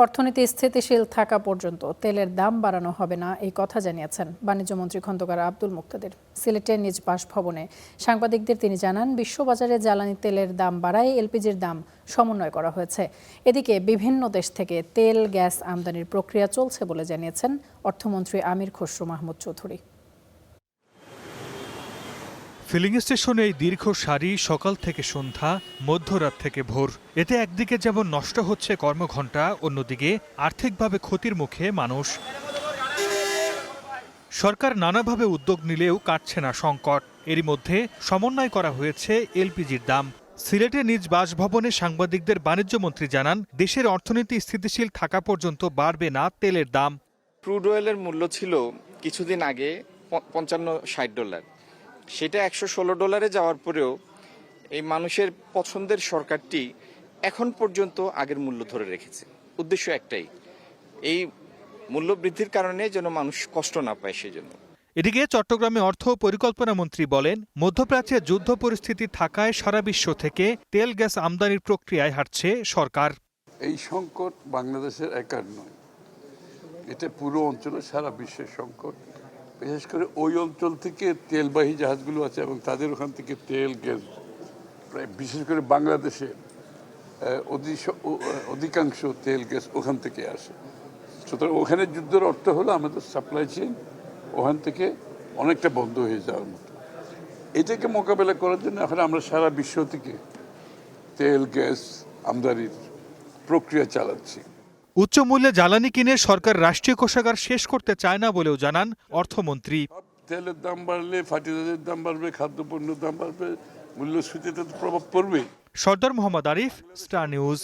অর্থনীতি স্থিতিশীল থাকা পর্যন্ত তেলের দাম বাড়ানো হবে না এই কথা জানিয়েছেন বাণিজ্যমন্ত্রী খন্দকার আব্দুল মুক্তাদির। সিলেটের নিজ বাসভবনে সাংবাদিকদের তিনি জানান, বিশ্ববাজারে জ্বালানি তেলের দাম বাড়ায় এলপিজির দাম সমন্বয় করা হয়েছে। এদিকে বিভিন্ন দেশ থেকে তেল গ্যাস আমদানির প্রক্রিয়া চলছে বলে জানিয়েছেন অর্থমন্ত্রী আমির খসরু মাহমুদ চৌধুরী। ফিলিং স্টেশনে এই দীর্ঘ সারি সকাল থেকে সন্ধ্যা, মধ্যরাত থেকে ভোর। এতে একদিকে যেমন নষ্ট হচ্ছে কর্মঘণ্টা, অন্যদিকে আর্থিকভাবে ক্ষতির মুখে মানুষ। সরকার নানাভাবে উদ্যোগ নিলেও কাটছে না সংকট। এরই মধ্যে সমন্বয় করা হয়েছে এলপিজির দাম। সিলেটে নিজ বাসভবনে সাংবাদিকদের বাণিজ্যমন্ত্রী জানান, দেশের অর্থনীতি স্থিতিশীল থাকা পর্যন্ত বাড়বে না তেলের দাম। ক্রুড অয়েলের মূল্য ছিল কিছুদিন আগে $55-60, সেটা $116 যাওয়ার পরেও এই মানুষের পছন্দের সরকারটি এখন পর্যন্ত আগের মূল্য ধরে রেখেছে। উদ্দেশ্য একটাই, এই মূল্য বৃদ্ধির কারণে যেন মানুষ কষ্ট না পায় সেজন্য। এদিকে চট্টগ্রামে অর্থ পরিকল্পনা মন্ত্রী বলেন, মধ্যপ্রাচ্যে যুদ্ধ পরিস্থিতি থাকায় সারা বিশ্ব থেকে তেল গ্যাস আমদানির প্রক্রিয়ায় হাঁটছে সরকার। এই সংকট বাংলাদেশের একার নয়, এটা পুরো অঞ্চলে সারা বিশ্বের সংকট। বিশেষ করে ওই অঞ্চল থেকে তেলবাহী জাহাজগুলো আছে এবং তাদের ওখান থেকে তেল গ্যাস, প্রায় বিশেষ করে বাংলাদেশে অধিকাংশ তেল গ্যাস ওখান থেকে আসে। সুতরাং ওখানে যুদ্ধের অর্থ হলো আমাদের সাপ্লাই চেইন ওখান থেকে অনেকটা বন্ধ হয়ে যাওয়ার মতো। এটাকে মোকাবেলা করার জন্য এখন আমরা সারা বিশ্ব থেকে তেল গ্যাস আমদানির প্রক্রিয়া চালাচ্ছি। উচ্চ মূল্যে জ্বালানি কিনে সরকার রাষ্ট্রীয় কোষাগার শেষ করতে চায় না বলেও জানান অর্থমন্ত্রী। তেলের দাম বাড়লে ফার্টিলাইজারের দাম বাড়বে, খাদ্যপণ্যের দাম বাড়বে, মূল্যস্ফীতিতে তো প্রভাব পড়বে। সর্দার মোহাম্মদ আরিফ, স্টার নিউজ।